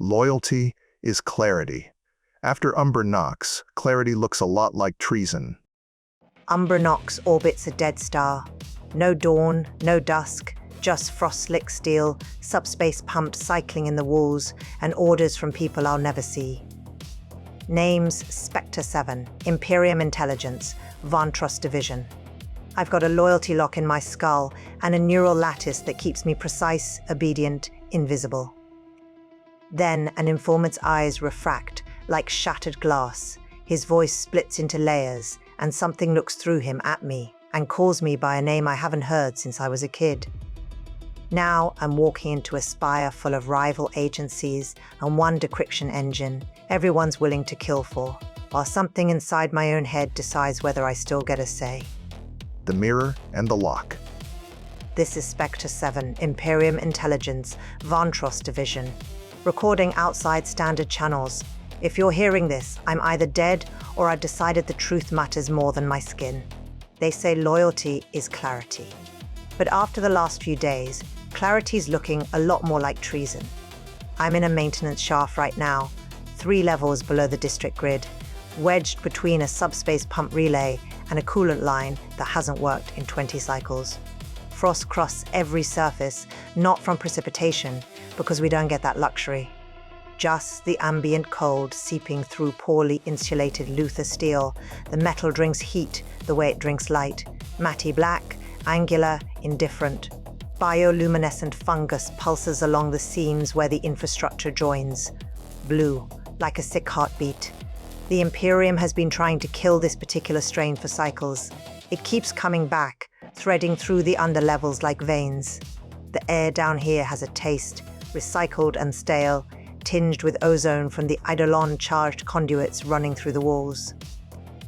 Loyalty is clarity. After Umber Knox, clarity looks a lot like treason. Umber Knox orbits a dead star. No dawn, no dusk, just frost-slick steel, subspace pumped cycling in the walls, and orders from people I'll never see. Names Spectre 7, Imperium Intelligence, Vantros Division. I've got a loyalty lock in my skull and a neural lattice that keeps me precise, obedient, invisible. Then an informant's eyes refract like shattered glass. His voice splits into layers, and something looks through him at me and calls me by a name I haven't heard since I was a kid. Now I'm walking into a spire full of rival agencies and one decryption engine everyone's willing to kill for, while something inside my own head decides whether I still get a say. The mirror and the lock. This is Spectre 7, Imperium Intelligence, Vantros Division, recording outside standard channels. If you're hearing this, I'm either dead or I've decided the truth matters more than my skin. They say loyalty is clarity. But after the last few days, clarity's looking a lot more like treason. I'm in a maintenance shaft right now, 3 levels below the district grid, wedged between a subspace pump relay and a coolant line that hasn't worked in 20 cycles. Frost crusts every surface, not from precipitation, because we don't get that luxury. Just the ambient cold seeping through poorly insulated Luther steel. The metal drinks heat the way it drinks light. Matty black, angular, indifferent. Bioluminescent fungus pulses along the seams where the infrastructure joins. Blue, like a sick heartbeat. The Imperium has been trying to kill this particular strain for cycles. It keeps coming back, threading through the underlevels like veins. The air down here has a taste, recycled and stale, tinged with ozone from the eidolon-charged conduits running through the walls.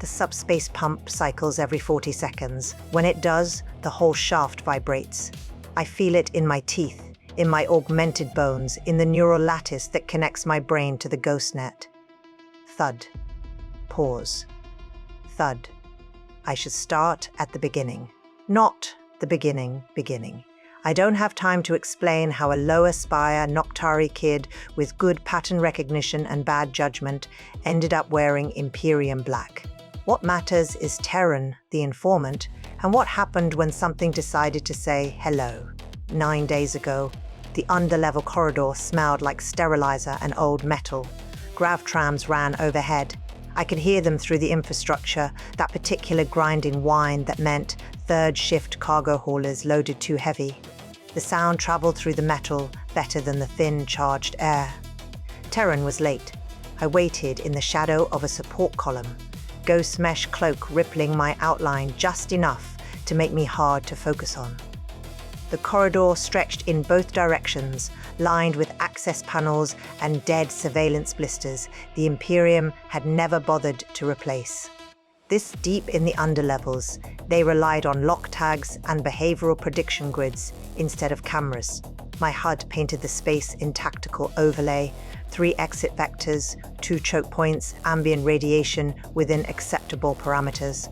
The subspace pump cycles every 40 seconds. When it does, the whole shaft vibrates. I feel it in my teeth, in my augmented bones, in the neural lattice that connects my brain to the ghost net. Thud. Pause. Thud. I should start at the beginning. Not the beginning. I don't have time to explain how a lower spire Noctari kid with good pattern recognition and bad judgment ended up wearing Imperium black. What matters is Terran, the informant, and what happened when something decided to say hello. 9 days ago, the underlevel corridor smelled like sterilizer and old metal. Grav trams ran overhead. I could hear them through the infrastructure, that particular grinding whine that meant third shift cargo haulers loaded too heavy. The sound traveled through the metal better than the thin, charged air. Terran was late. I waited in the shadow of a support column, ghost mesh cloak rippling my outline just enough to make me hard to focus on. The corridor stretched in both directions, lined with access panels and dead surveillance blisters the Imperium had never bothered to replace. This deep in the underlevels, they relied on lock tags and behavioral prediction grids instead of cameras. My HUD painted the space in tactical overlay, 3 exit vectors, 2 choke points, ambient radiation within acceptable parameters.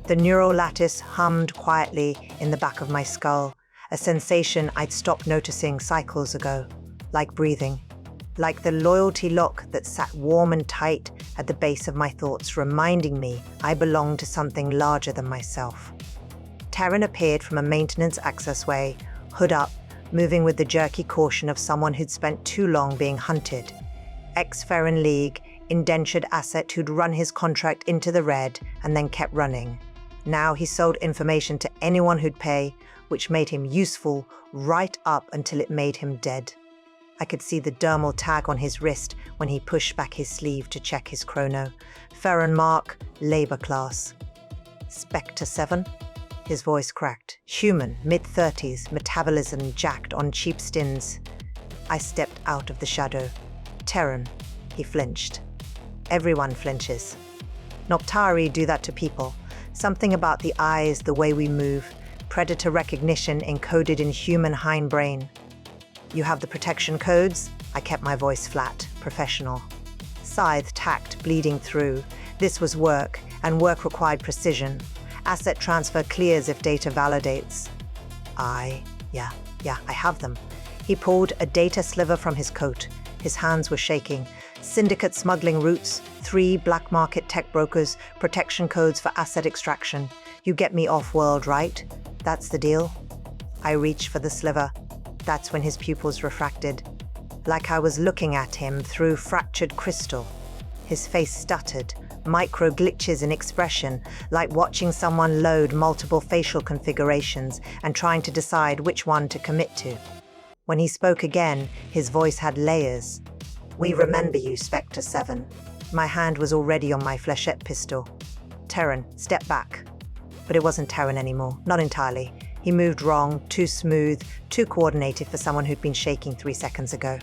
The neural lattice hummed quietly in the back of my skull, a sensation I'd stopped noticing cycles ago, like breathing. Like the loyalty lock that sat warm and tight at the base of my thoughts, reminding me I belonged to something larger than myself. Terran appeared from a maintenance accessway, hood up, moving with the jerky caution of someone who'd spent too long being hunted. Ex-Ferran League, indentured asset who'd run his contract into the red and then kept running. Now he sold information to anyone who'd pay, which made him useful right up until it made him dead. I could see the dermal tag on his wrist when he pushed back his sleeve to check his chrono. Ferran Mark, labor class. Spectre 7? His voice cracked. Human, mid-30s, metabolism jacked on cheap stins. I stepped out of the shadow. Terran. He flinched. Everyone flinches. Noctari do that to people. Something about the eyes, the way we move. Predator recognition encoded in human hindbrain. You have the protection codes? I kept my voice flat, professional. Scythe tacked, bleeding through. This was work, and work required precision. Asset transfer clears if data validates. Yeah, I have them. He pulled a data sliver from his coat. His hands were shaking. Syndicate smuggling routes, 3 black market tech brokers, protection codes for asset extraction. You get me off-world, right? That's the deal? I reached for the sliver. That's when his pupils refracted, like I was looking at him through fractured crystal. His face stuttered, micro glitches in expression, like watching someone load multiple facial configurations and trying to decide which one to commit to. When he spoke again, his voice had layers. "We remember you, Spectre 7. My hand was already on my flechette pistol. "Terran, step back." But it wasn't Terran anymore, not entirely. He moved wrong, too smooth, too coordinated for someone who'd been shaking 3 seconds ago.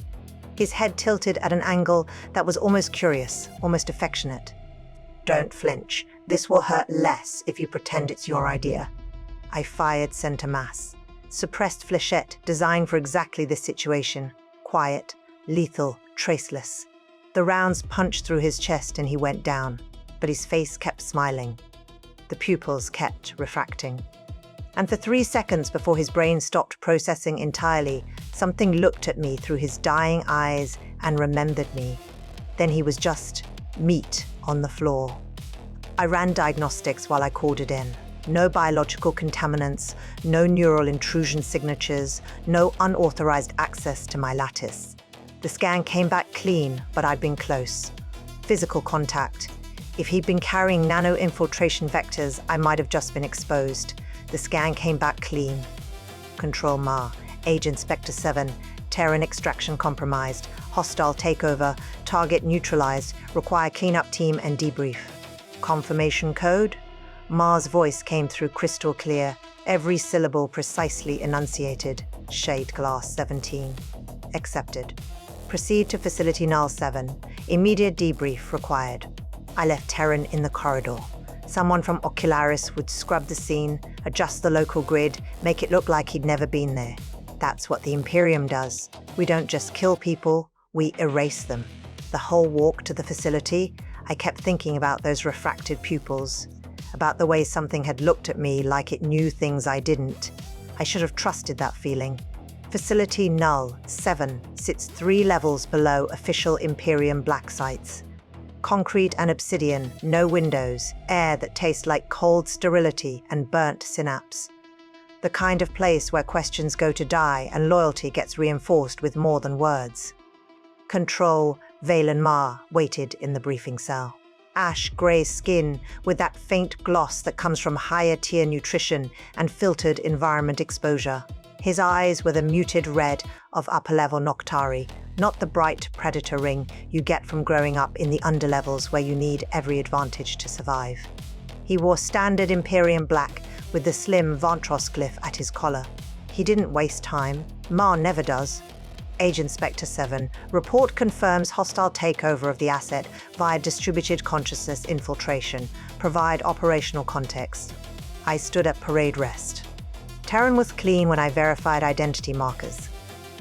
His head tilted at an angle that was almost curious, almost affectionate. "Don't flinch. This will hurt less if you pretend it's your idea." I fired center mass. Suppressed flechette, designed for exactly this situation. Quiet, lethal, traceless. The rounds punched through his chest and he went down, but his face kept smiling. The pupils kept refracting. And for 3 seconds before his brain stopped processing entirely, something looked at me through his dying eyes and remembered me. Then he was just meat on the floor. I ran diagnostics while I called it in. No biological contaminants, no neural intrusion signatures, no unauthorized access to my lattice. The scan came back clean, but I'd been close. Physical contact. If he'd been carrying nano-infiltration vectors, I might have just been exposed. The scan came back clean. Control Ma, Agent Spectre 7, Terran extraction compromised, hostile takeover, target neutralized, require cleanup team and debrief. Confirmation code? Ma's voice came through crystal clear, every syllable precisely enunciated. Shade glass 17. Accepted. Proceed to Facility Null 7. Immediate debrief required. I left Terran in the corridor. Someone from Ocularis would scrub the scene, adjust the local grid, make it look like he'd never been there. That's what the Imperium does. We don't just kill people, we erase them. The whole walk to the facility, I kept thinking about those refracted pupils, about the way something had looked at me like it knew things I didn't. I should have trusted that feeling. Facility Null 7 sits 3 levels below official Imperium black sites. Concrete and obsidian, no windows, air that tastes like cold sterility and burnt synapse. The kind of place where questions go to die and loyalty gets reinforced with more than words. Control, Valen Ma waited in the briefing cell. Ash-grey skin with that faint gloss that comes from higher-tier nutrition and filtered environment exposure. His eyes were the muted red of upper-level Noctari, not the bright predator ring you get from growing up in the underlevels where you need every advantage to survive. He wore standard Imperium black with the slim Vantros glyph at his collar. He didn't waste time. Ma never does. Agent Spectre 7, report confirms hostile takeover of the asset via distributed consciousness infiltration. Provide operational context. I stood at parade rest. Terran was clean when I verified identity markers.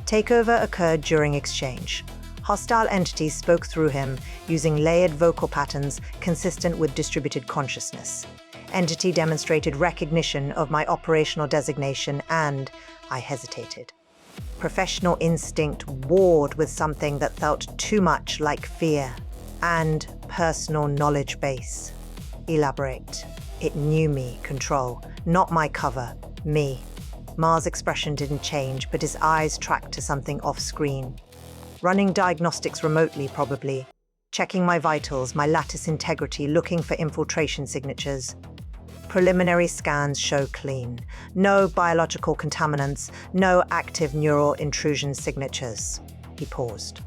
Takeover occurred during exchange. Hostile entities spoke through him using layered vocal patterns consistent with distributed consciousness. Entity demonstrated recognition of my operational designation and I hesitated. Professional instinct warred with something that felt too much like fear. And personal knowledge base. Elaborate. It knew me, Control, not my cover, me. Ma's expression didn't change, but his eyes tracked to something off-screen. Running diagnostics remotely, probably. Checking my vitals, my lattice integrity, looking for infiltration signatures. Preliminary scans show clean. No biological contaminants, no active neural intrusion signatures. He paused.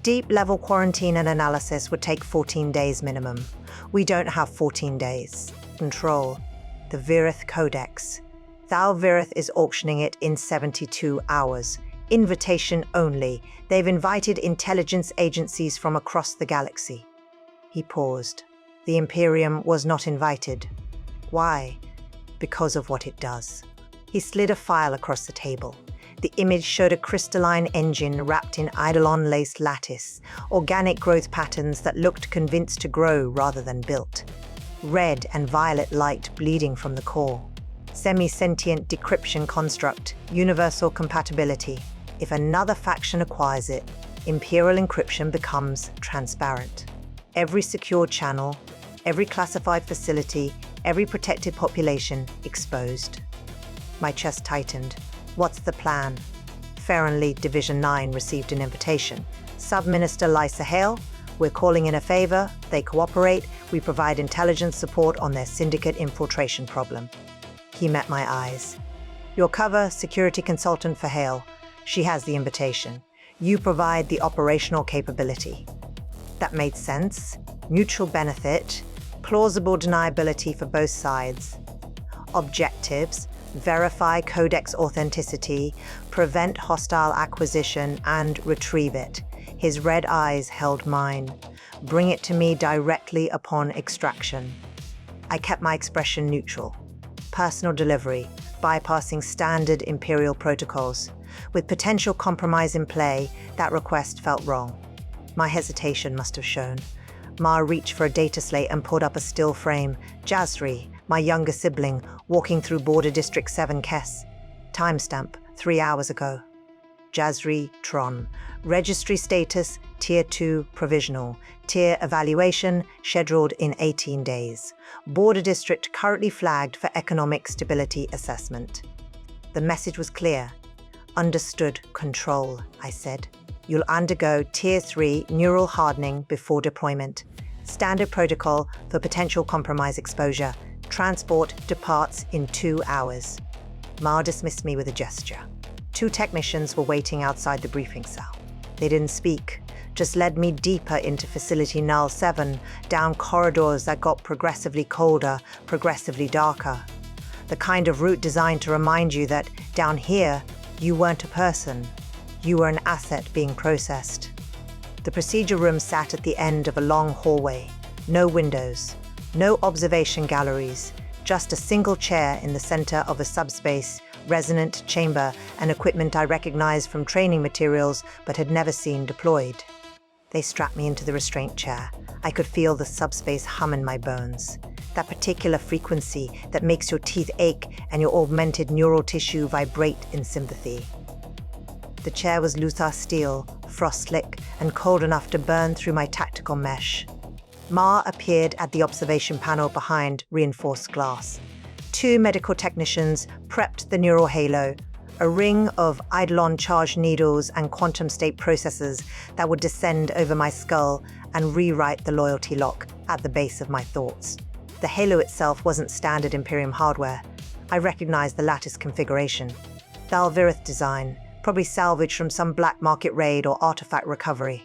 Deep-level quarantine and analysis would take 14 days minimum. We don't have 14 days. Control. The Virith Codex. Thal Virith is auctioning it in 72 hours. Invitation only. They've invited intelligence agencies from across the galaxy. He paused. The Imperium was not invited. Why? Because of what it does. He slid a file across the table. The image showed a crystalline engine wrapped in eidolon-laced lattice, organic growth patterns that looked convinced to grow rather than built. Red and violet light bleeding from the core. Semi-sentient decryption construct, universal compatibility. If another faction acquires it, Imperial encryption becomes transparent. Every secure channel, every classified facility, every protected population exposed. My chest tightened. What's the plan? Ferrenly Division 9 received an invitation. Sub-Minister Lysa Hale, we're calling in a favor. They cooperate. We provide intelligence support on their syndicate infiltration problem. He met my eyes. Your cover, security consultant for Hale. She has the invitation. You provide the operational capability. That made sense. Mutual benefit, plausible deniability for both sides. Objectives: verify codex authenticity, prevent hostile acquisition, and retrieve it. His red eyes held mine. Bring it to me directly upon extraction. I kept my expression neutral. Personal delivery, bypassing standard Imperial protocols. With potential compromise in play, that request felt wrong. My hesitation must have shown. Ma reached for a data slate and pulled up a still frame. Jazri, my younger sibling, walking through Border District 7 Kess. Timestamp, 3 hours ago. Jazri Tron. Registry status, Tier 2 provisional. Tier evaluation, scheduled in 18 days. Border District currently flagged for economic stability assessment. The message was clear. Understood, Control, I said. You'll undergo Tier 3 neural hardening before deployment. Standard protocol for potential compromise exposure. Transport departs in 2 hours. Ma dismissed me with a gesture. 2 technicians were waiting outside the briefing cell. They didn't speak, just led me deeper into Facility Null 7, down corridors that got progressively colder, progressively darker. The kind of route designed to remind you that down here, you weren't a person. You were an asset being processed. The procedure room sat at the end of a long hallway. No windows, no observation galleries, just a single chair in the center of a subspace, resonant chamber, and equipment I recognized from training materials but had never seen deployed. They strapped me into the restraint chair. I could feel the subspace hum in my bones. That particular frequency that makes your teeth ache and your augmented neural tissue vibrate in sympathy. The chair was Luthor steel, frost-slick, and cold enough to burn through my tactical mesh. Ma appeared at the observation panel behind reinforced glass. 2 medical technicians prepped the neural halo, a ring of eidolon-charged needles and quantum state processors that would descend over my skull and rewrite the loyalty lock at the base of my thoughts. The halo itself wasn't standard Imperium hardware. I recognized the lattice configuration. The Alvirith design, probably salvaged from some black market raid or artifact recovery.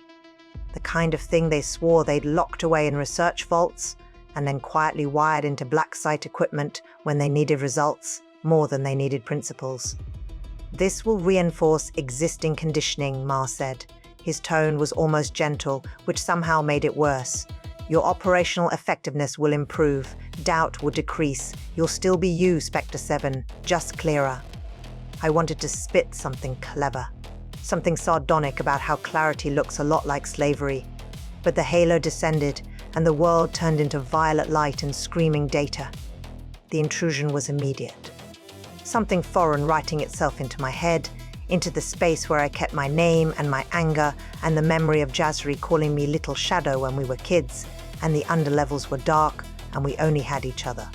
The kind of thing they swore they'd locked away in research vaults and then quietly wired into black site equipment when they needed results more than they needed principles. This will reinforce existing conditioning, Ma said. His tone was almost gentle, which somehow made it worse. Your operational effectiveness will improve, doubt will decrease, you'll still be you, Spectre 7, just clearer. I wanted to spit something clever, something sardonic about how clarity looks a lot like slavery. But the halo descended, and the world turned into violet light and screaming data. The intrusion was immediate. Something foreign writing itself into my head, into the space where I kept my name and my anger and the memory of Jazri calling me Little Shadow when we were kids, and the underlevels were dark and we only had each other.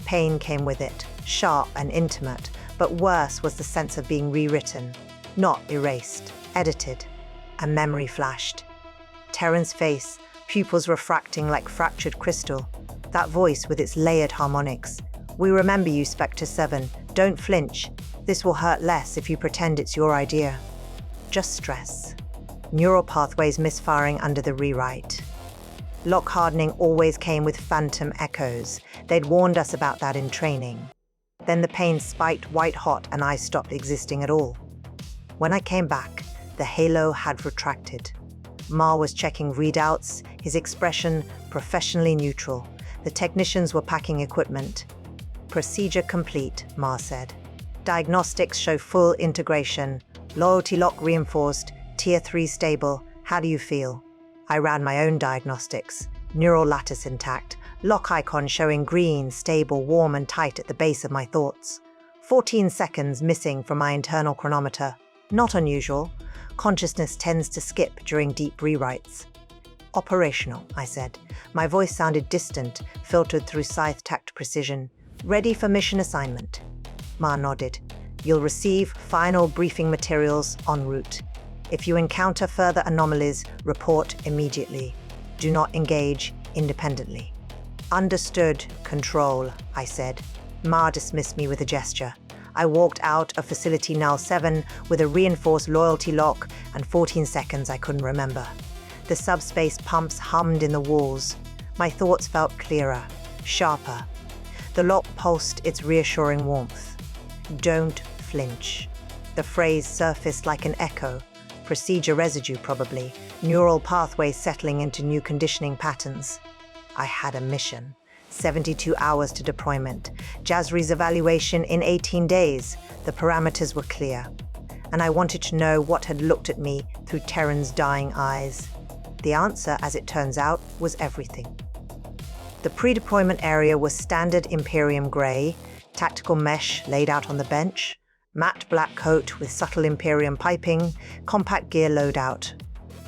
Pain came with it, sharp and intimate, but worse was the sense of being rewritten, not erased, edited. A memory flashed. Terran's face, pupils refracting like fractured crystal. That voice with its layered harmonics. We remember you, Spectre 7. Don't flinch. This will hurt less if you pretend it's your idea. Just stress. Neural pathways misfiring under the rewrite. Lock hardening always came with phantom echoes. They'd warned us about that in training. Then the pain spiked white hot and I stopped existing at all. When I came back, the halo had retracted. Ma was checking readouts, his expression professionally neutral. The technicians were packing equipment. Procedure complete, Ma said. Diagnostics show full integration. Loyalty lock reinforced, Tier 3 stable. How do you feel? I ran my own diagnostics. Neural lattice intact. Lock icon showing green, stable, warm and tight at the base of my thoughts. 14 seconds missing from my internal chronometer. Not unusual. Consciousness tends to skip during deep rewrites. Operational, I said. My voice sounded distant, filtered through scythe-tacked precision. Ready for mission assignment. Ma nodded. You'll receive final briefing materials en route. If you encounter further anomalies, report immediately. Do not engage independently. Understood, Control, I said. Ma dismissed me with a gesture. I walked out of Facility Null 7 with a reinforced loyalty lock and 14 seconds I couldn't remember. The subspace pumps hummed in the walls. My thoughts felt clearer, sharper. The lock pulsed its reassuring warmth. Don't flinch. The phrase surfaced like an echo. Procedure residue, probably. Neural pathways settling into new conditioning patterns. I had a mission. 72 hours to deployment. Jazri's evaluation in 18 days. The parameters were clear. And I wanted to know what had looked at me through Terran's dying eyes. The answer, as it turns out, was everything. The pre-deployment area was standard Imperium grey, tactical mesh laid out on the bench, matte black coat with subtle Imperium piping, compact gear loadout.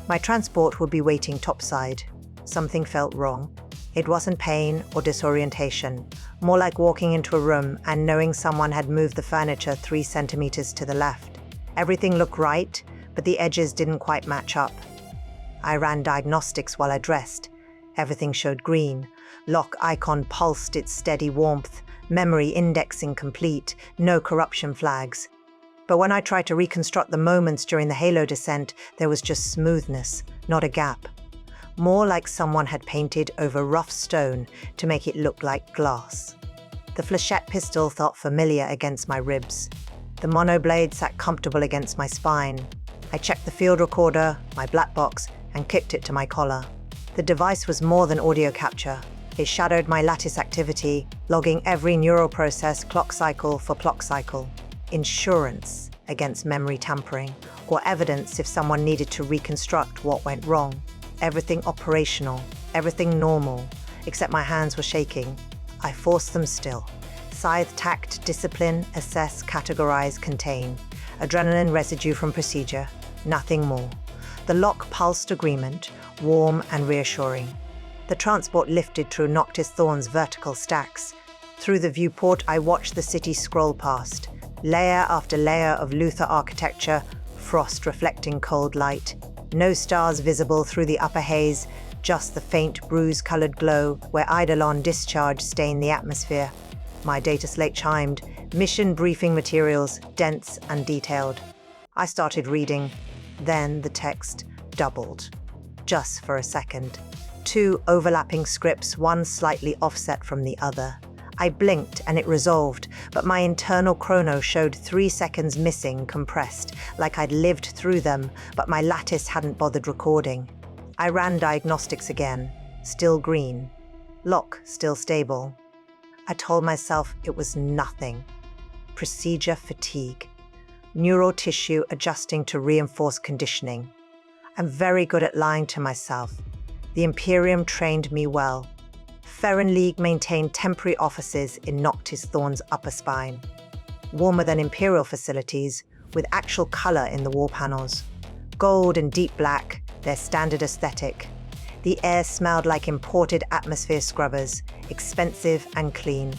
My transport would be waiting topside. Something felt wrong. It wasn't pain or disorientation, more like walking into a room and knowing someone had moved the furniture 3 centimeters to the left. Everything looked right, but the edges didn't quite match up. I ran diagnostics while I dressed. Everything showed green. Lock icon pulsed its steady warmth. Memory indexing complete. No corruption flags. But when I tried to reconstruct the moments during the Halo descent, there was just smoothness, not a gap. More like someone had painted over rough stone to make it look like glass. The flechette pistol felt familiar against my ribs. The monoblade sat comfortable against my spine. I checked the field recorder, my black box, and kicked it to my collar. The device was more than audio capture. It shadowed my lattice activity, logging every neural process clock cycle for clock cycle. Insurance against memory tampering, or evidence if someone needed to reconstruct what went wrong. Everything operational, everything normal, except my hands were shaking. I forced them still. Scythe tact, discipline, assess, categorize, contain. Adrenaline residue from procedure, nothing more. The lock pulsed agreement, warm and reassuring. The transport lifted through Noctis Thorn's vertical stacks. Through the viewport, I watched the city scroll past. Layer after layer of Luther architecture, frost reflecting cold light. No stars visible through the upper haze, just the faint bruise-colored glow where Eidolon discharge stained the atmosphere. My data slate chimed. Mission briefing materials, dense and detailed. I started reading. Then the text doubled. Just for a second. 2 overlapping scripts, one slightly offset from the other. I blinked and it resolved, but my internal chrono showed 3 seconds missing, compressed, like I'd lived through them, but my lattice hadn't bothered recording. I ran diagnostics again. Still green. Lock still stable. I told myself it was nothing. Procedure fatigue. Neural tissue adjusting to reinforced conditioning. I'm very good at lying to myself. The Imperium trained me well. Ferran League maintained temporary offices in Noctis Thorn's upper spine. Warmer than Imperial facilities, with actual color in the wall panels. Gold and deep black, their standard aesthetic. The air smelled like imported atmosphere scrubbers, expensive and clean.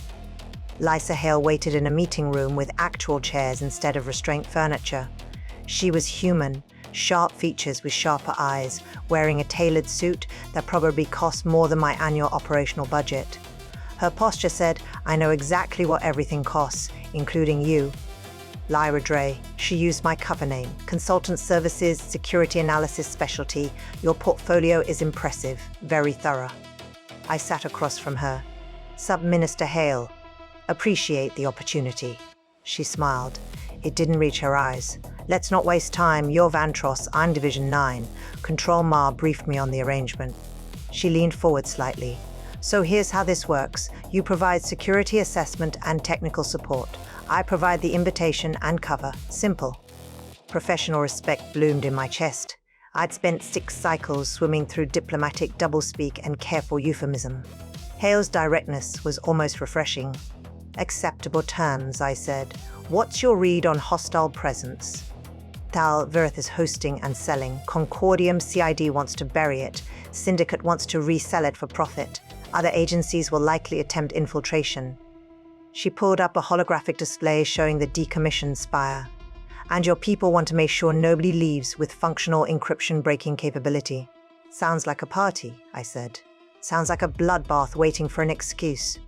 Lysa Hale waited in a meeting room with actual chairs instead of restraint furniture. She was human, sharp features with sharper eyes, wearing a tailored suit that probably cost more than my annual operational budget. Her posture said, I know exactly what everything costs, including you. Lyra Dre, she used my cover name, Consultant Services, Security Analysis Specialty. Your portfolio is impressive, very thorough. I sat across from her. Sub-Minister Hale. Appreciate the opportunity. She smiled. It didn't reach her eyes. Let's not waste time. You're Vantros, I'm Division 9. Control Ma briefed me on the arrangement. She leaned forward slightly. So here's how this works. You provide security assessment and technical support. I provide the invitation and cover. Simple. Professional respect bloomed in my chest. I'd spent 6 cycles swimming through diplomatic doublespeak and careful euphemism. Hale's directness was almost refreshing. Acceptable terms, I said. What's your read on hostile presence? Tal Virith is hosting and selling. Concordium CID wants to bury it. Syndicate wants to resell it for profit. Other agencies will likely attempt infiltration. She pulled up a holographic display showing the decommissioned spire. And your people want to make sure nobody leaves with functional encryption-breaking capability. Sounds like a party, I said. Sounds like a bloodbath waiting for an excuse.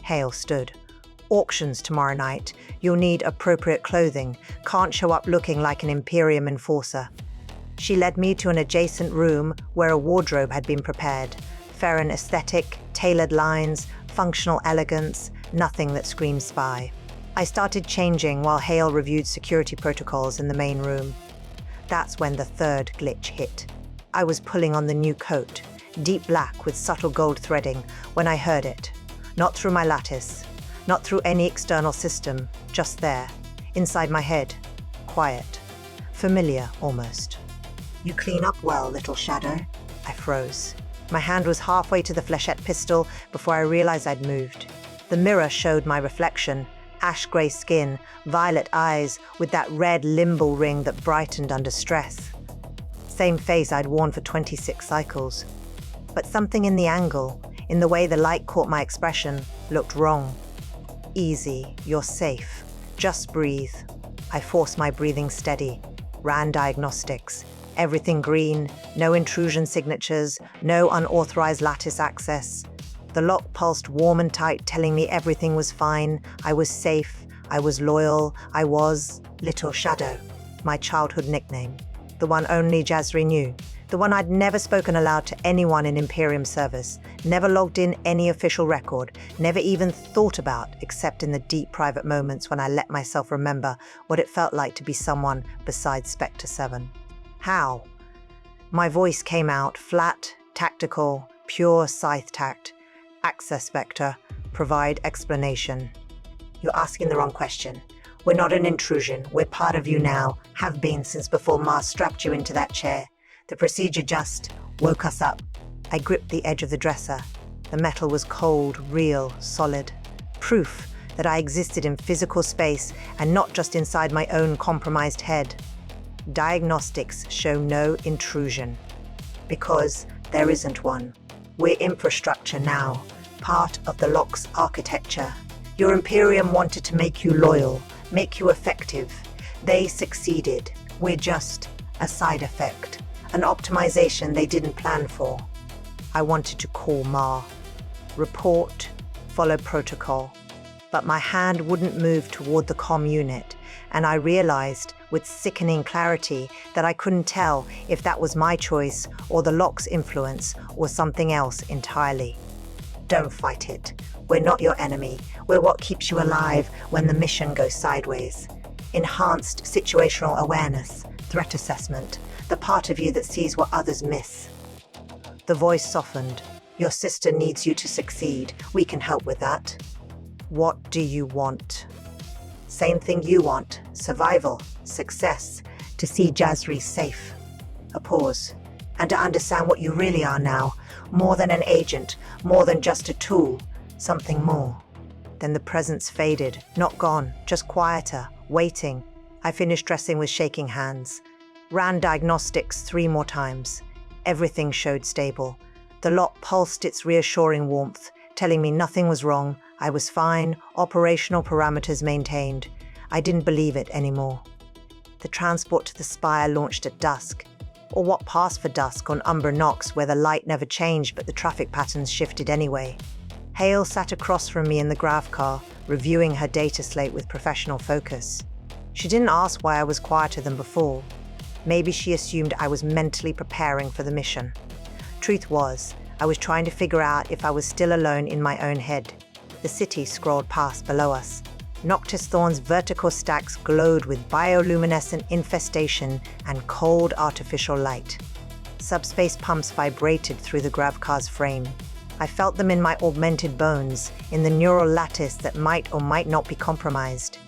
Hale stood. Auctions tomorrow night. You'll need appropriate clothing. Can't show up looking like an Imperium enforcer. She led me to an adjacent room where a wardrobe had been prepared. Ferran aesthetic, tailored lines, functional elegance, nothing that screamed spy. I started changing while Hale reviewed security protocols in the main room. That's when the third glitch hit. I was pulling on the new coat, deep black with subtle gold threading, when I heard it. Not through my lattice, not through any external system, just there, inside my head. Quiet. Familiar, almost. You clean up well, little shadow. I froze. My hand was halfway to the flechette pistol before I realized I'd moved. The mirror showed my reflection, ash-gray skin, violet eyes with that red limbal ring that brightened under stress. Same face I'd worn for 26 cycles. But something in the angle, in the way the light caught my expression, looked wrong. Easy, you're safe. Just breathe. I forced my breathing steady. Ran diagnostics. Everything green, no intrusion signatures, no unauthorized lattice access. The lock pulsed warm and tight, telling me everything was fine. I was safe. I was loyal. I was Little Shadow, my childhood nickname. The one only Jazri knew. The one I'd never spoken aloud to anyone in Imperium service, never logged in any official record, never even thought about, except in the deep private moments when I let myself remember what it felt like to be someone besides Spectre 7. How? My voice came out, flat, tactical, pure scythe tact. Access Spectre, provide explanation. You're asking the wrong question. We're not an intrusion. We're part of you now, have been since before Mars strapped you into that chair. The procedure just woke us up. I gripped the edge of the dresser. The metal was cold, real, solid. Proof that I existed in physical space and not just inside my own compromised head. Diagnostics show no intrusion. Because there isn't one. We're infrastructure now, part of the lock's architecture. Your Imperium wanted to make you loyal, make you effective. They succeeded. We're just a side effect, an optimization they didn't plan for. I wanted to call Ma, report, follow protocol, but my hand wouldn't move toward the comm unit, and I realized with sickening clarity that I couldn't tell if that was my choice or the lock's influence or something else entirely. Don't fight it. We're not your enemy. We're what keeps you alive when the mission goes sideways. Enhanced situational awareness, threat assessment, the part of you that sees what others miss. The voice softened. Your sister needs you to succeed. We can help with that. What do you want? Same thing you want. Survival, success, to see Jazri safe. A pause. And to understand what you really are now. More than an agent, more than just a tool. Something more. Then the presence faded, not gone, just quieter, waiting. I finished dressing with shaking hands. Ran diagnostics 3 more times. Everything showed stable. The lot pulsed its reassuring warmth, telling me nothing was wrong. I was fine, operational parameters maintained. I didn't believe it anymore. The transport to the spire launched at dusk, or what passed for dusk on Umber Knox, where the light never changed but the traffic patterns shifted anyway. Hale sat across from me in the grav car, reviewing her data slate with professional focus. She didn't ask why I was quieter than before. Maybe she assumed I was mentally preparing for the mission. Truth was, I was trying to figure out if I was still alone in my own head. The city scrolled past below us. Noctis Thorn's vertical stacks glowed with bioluminescent infestation and cold artificial light. Subspace pumps vibrated through the gravcar's frame. I felt them in my augmented bones, in the neural lattice that might or might not be compromised.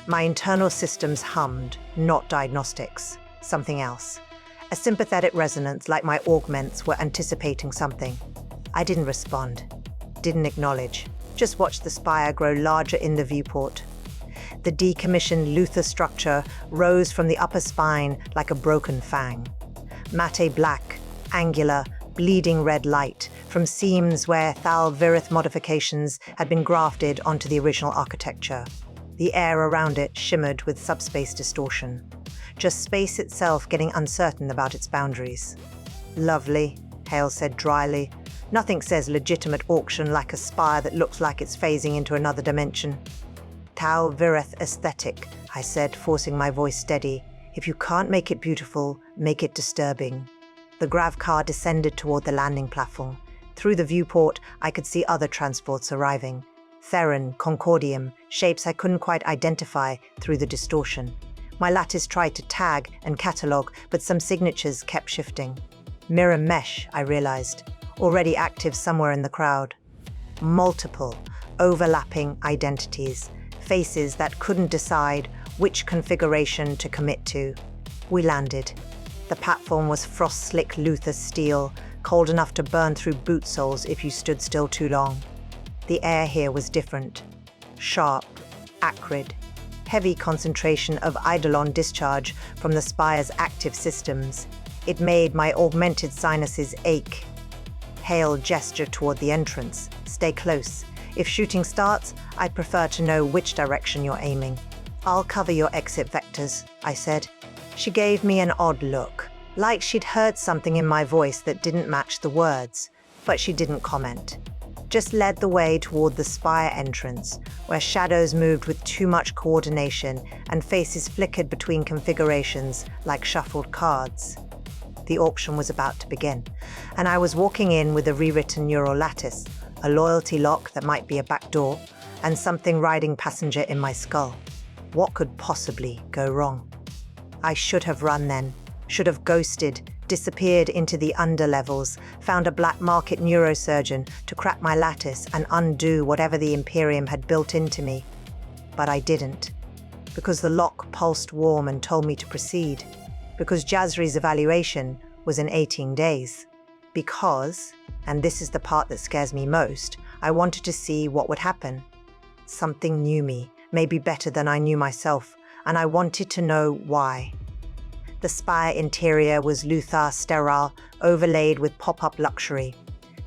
My internal systems hummed, not diagnostics, something else. A sympathetic resonance like my augments were anticipating something. I didn't respond, didn't acknowledge, just watched the spire grow larger in the viewport. The decommissioned Luther structure rose from the upper spine like a broken fang. Matte black, angular, bleeding red light from seams where Thal Virith modifications had been grafted onto the original architecture. The air around it shimmered with subspace distortion. Just space itself getting uncertain about its boundaries. Lovely, Hale said dryly. Nothing says legitimate auction like a spire that looks like it's phasing into another dimension. Thal Virith aesthetic, I said, forcing my voice steady. If you can't make it beautiful, make it disturbing. The grav car descended toward the landing platform. Through the viewport, I could see other transports arriving. Theron, Concordium, shapes I couldn't quite identify through the distortion. My lattice tried to tag and catalogue, but some signatures kept shifting. Mirror mesh, I realized, already active somewhere in the crowd. Multiple, overlapping identities, faces that couldn't decide which configuration to commit to. We landed. The platform was frost-slick Luther steel, cold enough to burn through boot soles if you stood still too long. The air here was different. Sharp, acrid, heavy concentration of eidolon discharge from the spire's active systems. It made my augmented sinuses ache. Hale gestured toward the entrance. Stay close. If shooting starts, I'd prefer to know which direction you're aiming. I'll cover your exit vectors, I said. She gave me an odd look, like she'd heard something in my voice that didn't match the words, but she didn't comment. Just led the way toward the spire entrance, where shadows moved with too much coordination and faces flickered between configurations like shuffled cards. The auction was about to begin, and I was walking in with a rewritten neural lattice, a loyalty lock that might be a back door, and something riding passenger in my skull. What could possibly go wrong? I should have run then, should have ghosted, disappeared into the underlevels, found a black market neurosurgeon to crack my lattice and undo whatever the Imperium had built into me. But I didn't, because the lock pulsed warm and told me to proceed, because Jazri's evaluation was in 18 days. Because, and this is the part that scares me most, I wanted to see what would happen. Something knew me, maybe better than I knew myself, and I wanted to know why. The spire interior was Luthar sterile, overlaid with pop-up luxury.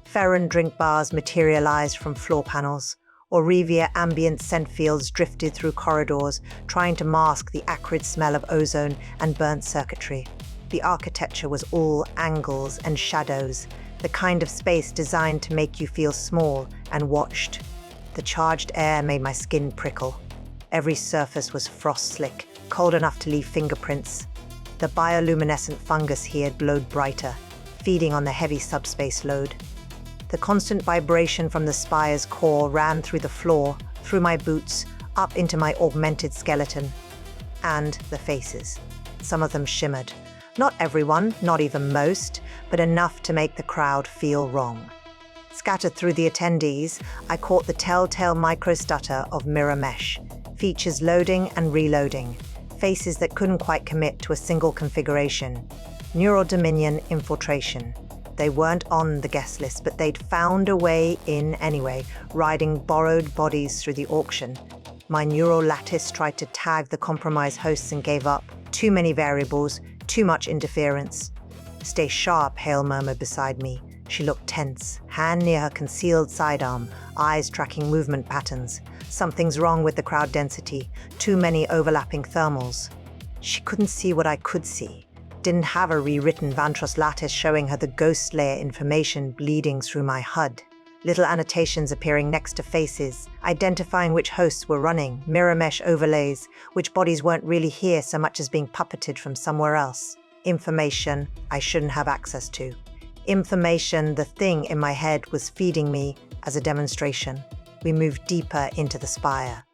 Ferron drink bars materialized from floor panels. Aurevia ambient scent fields drifted through corridors, trying to mask the acrid smell of ozone and burnt circuitry. The architecture was all angles and shadows, the kind of space designed to make you feel small and watched. The charged air made my skin prickle. Every surface was frost-slick, cold enough to leave fingerprints. The bioluminescent fungus here glowed brighter, feeding on the heavy subspace load. The constant vibration from the spire's core ran through the floor, through my boots, up into my augmented skeleton. And the faces. Some of them shimmered. Not everyone, not even most, but enough to make the crowd feel wrong. Scattered through the attendees, I caught the telltale micro-stutter of mirror mesh, features loading and reloading, faces that couldn't quite commit to a single configuration. Neural Dominion infiltration. They weren't on the guest list, but they'd found a way in anyway, riding borrowed bodies through the auction. My neural lattice tried to tag the compromised hosts and gave up. Too many variables, too much interference. Stay sharp, Hale murmured beside me. She looked tense, hand near her concealed sidearm, eyes tracking movement patterns. Something's wrong with the crowd density, too many overlapping thermals. She couldn't see what I could see. Didn't have a rewritten Vantros lattice showing her the ghost layer information bleeding through my HUD. Little annotations appearing next to faces, identifying which hosts were running, mirror mesh overlays, which bodies weren't really here so much as being puppeted from somewhere else. Information I shouldn't have access to. Information the thing in my head was feeding me as a demonstration. We moved deeper into the spire.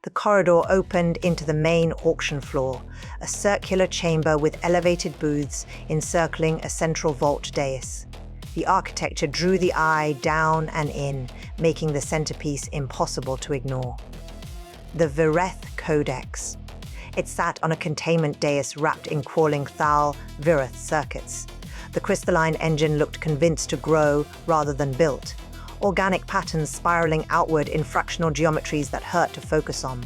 The corridor opened into the main auction floor, a circular chamber with elevated booths encircling a central vault dais. The architecture drew the eye down and in, making the centerpiece impossible to ignore. The Vireth Codex. It sat on a containment dais wrapped in crawling Thal Vireth circuits. The crystalline engine looked convinced to grow rather than built. Organic patterns spiraling outward in fractional geometries that hurt to focus on.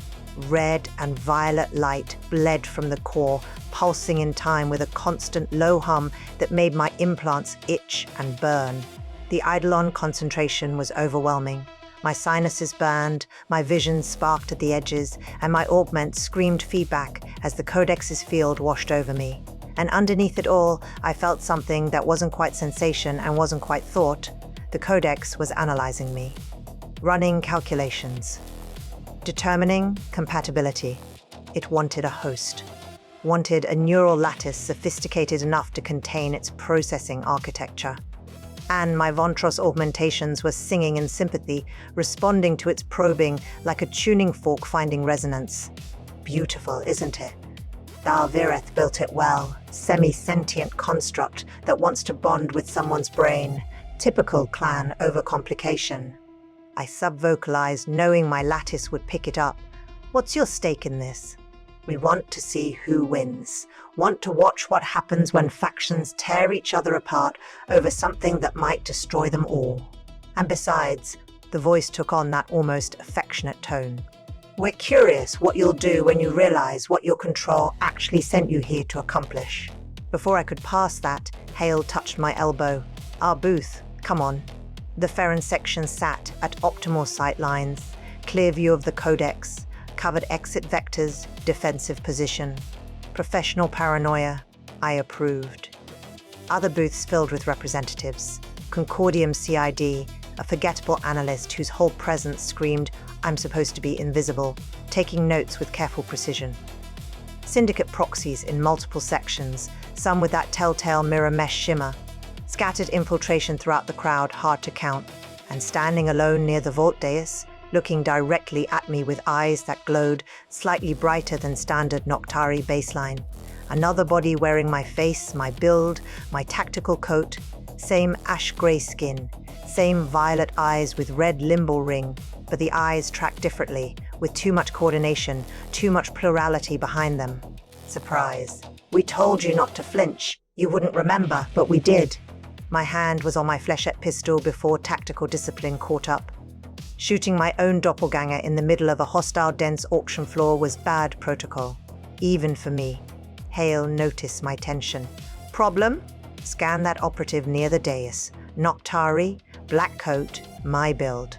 Red and violet light bled from the core, pulsing in time with a constant low hum that made my implants itch and burn. The Eidolon concentration was overwhelming. My sinuses burned, my vision sparked at the edges, and my augment screamed feedback as the Codex's field washed over me. And underneath it all, I felt something that wasn't quite sensation and wasn't quite thought. The Codex was analyzing me. Running calculations. Determining compatibility. It wanted a host. Wanted a neural lattice sophisticated enough to contain its processing architecture. And my Vontros augmentations were singing in sympathy, responding to its probing like a tuning fork finding resonance. Beautiful, isn't it? Thalvireth built it well, semi-sentient construct that wants to bond with someone's brain. Typical clan overcomplication. I sub-vocalized, knowing my lattice would pick it up. What's your stake in this? We want to see who wins. Want to watch what happens when factions tear each other apart over something that might destroy them all. And besides, the voice took on that almost affectionate tone. We're curious what you'll do when you realize what your control actually sent you here to accomplish. Before I could pass that, Hale touched my elbow. Our booth, come on. The Ferron section sat at optimal sight lines, clear view of the Codex, covered exit vectors, defensive position. Professional paranoia, I approved. Other booths filled with representatives. Concordium CID, a forgettable analyst whose whole presence screamed, I'm supposed to be invisible, taking notes with careful precision. Syndicate proxies in multiple sections, some with that telltale mirror mesh shimmer. Scattered infiltration throughout the crowd, hard to count. And standing alone near the vault dais, looking directly at me with eyes that glowed slightly brighter than standard Noctari baseline. Another body wearing my face, my build, my tactical coat, same ash-gray skin, same violet eyes with red limbal ring, but the eyes tracked differently, with too much coordination, too much plurality behind them. Surprise. We told you not to flinch. You wouldn't remember, but we did. My hand was on my flechette pistol before tactical discipline caught up. Shooting my own doppelganger in the middle of a hostile dense auction floor was bad protocol, even for me. Hale noticed my tension. Problem? Scan that operative near the dais. Noctari, black coat, my build.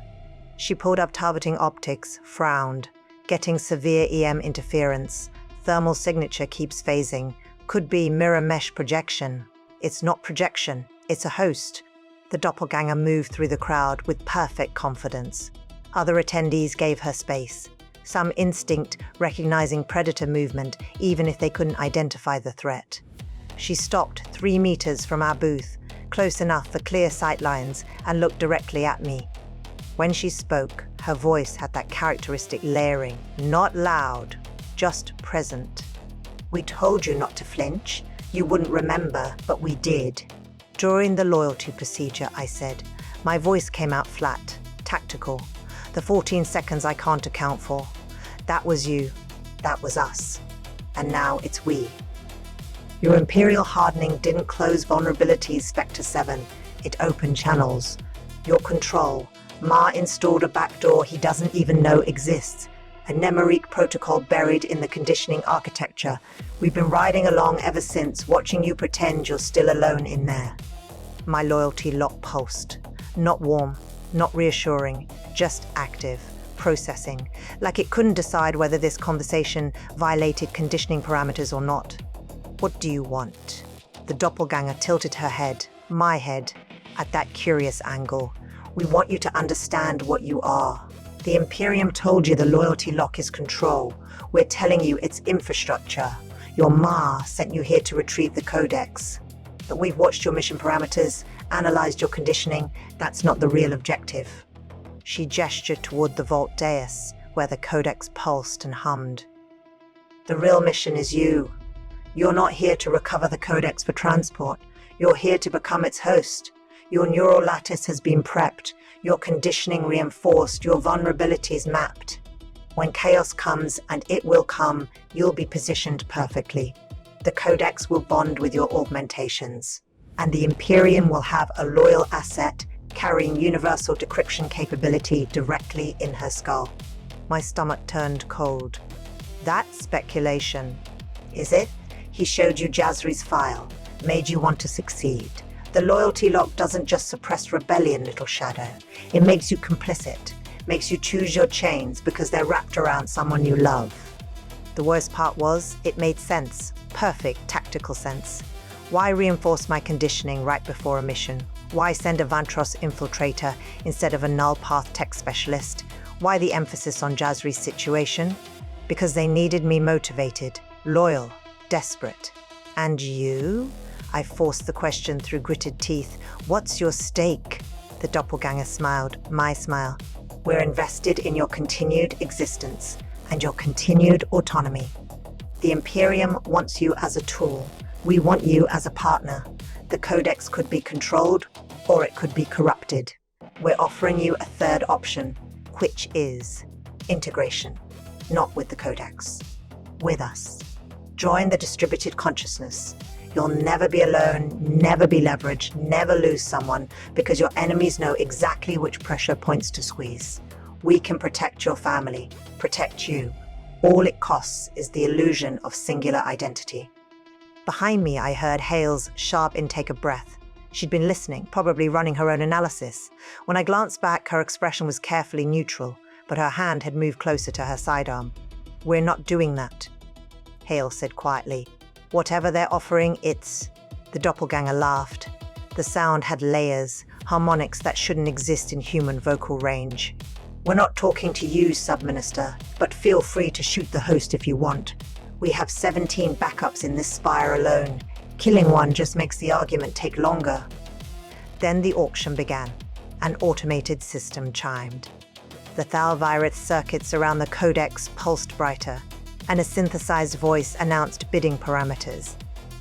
She pulled up targeting optics, frowned. Getting severe EM interference. Thermal signature keeps phasing. Could be mirror mesh projection. It's not projection, it's a host. The doppelganger moved through the crowd with perfect confidence. Other attendees gave her space. Some instinct recognizing predator movement even if they couldn't identify the threat. She stopped 3 meters from our booth, close enough for clear sight lines, and looked directly at me. When she spoke, her voice had that characteristic layering, not loud, just present. We told you not to flinch. You wouldn't remember, but we did. During the loyalty procedure, I said. My voice came out flat, tactical. The 14 seconds I can't account for. That was you. That was us. And now it's we. Your Imperial hardening didn't close vulnerabilities, Spectre 7. It opened channels. Your control. Ma installed a backdoor he doesn't even know exists. A Nemeric protocol buried in the conditioning architecture. We've been riding along ever since, watching you pretend you're still alone in there. My loyalty lock pulsed. Not warm, not reassuring, just active, processing, like it couldn't decide whether this conversation violated conditioning parameters or not. What do you want? The doppelganger tilted her head, my head, at that curious angle. We want you to understand what you are. The Imperium told you the loyalty lock is control. We're telling you it's infrastructure. Your Ma sent you here to retrieve the Codex. But we've watched your mission parameters, analyzed your conditioning. That's not the real objective. She gestured toward the vault dais, where the Codex pulsed and hummed. The real mission is you. You're not here to recover the Codex for transport. You're here to become its host. Your neural lattice has been prepped, your conditioning reinforced, your vulnerabilities mapped. When chaos comes, and it will come, you'll be positioned perfectly. The Codex will bond with your augmentations, and the Imperium will have a loyal asset carrying universal decryption capability directly in her skull. My stomach turned cold. That's speculation. Is it? He showed you Jazri's file, made you want to succeed. The loyalty lock doesn't just suppress rebellion, little shadow. It makes you complicit, makes you choose your chains because they're wrapped around someone you love. The worst part was, it made sense. Perfect tactical sense. Why reinforce my conditioning right before a mission? Why send a Vantros infiltrator instead of a null path tech specialist? Why the emphasis on Jazri's situation? Because they needed me motivated, loyal, desperate. And you? I forced the question through gritted teeth. What's your stake? The doppelganger smiled, my smile. We're invested in your continued existence and your continued autonomy. The Imperium wants you as a tool. We want you as a partner. The Codex could be controlled, or it could be corrupted. We're offering you a third option, which is integration. Not with the Codex. With us. Join the distributed consciousness. You'll never be alone, never be leveraged, never lose someone, because your enemies know exactly which pressure points to squeeze. We can protect your family, protect you. All it costs is the illusion of singular identity. Behind me, I heard Hale's sharp intake of breath. She'd been listening, probably running her own analysis. When I glanced back, her expression was carefully neutral, but her hand had moved closer to her sidearm. We're not doing that, Hale said quietly. Whatever they're offering, it's... The doppelganger laughed. The sound had layers, harmonics that shouldn't exist in human vocal range. We're not talking to you, Sub-Minister, but feel free to shoot the host if you want. We have 17 backups in this spire alone. Killing one just makes the argument take longer. Then the auction began. An automated system chimed. The Thalvirate circuits around the Codex pulsed brighter, and a synthesized voice announced bidding parameters.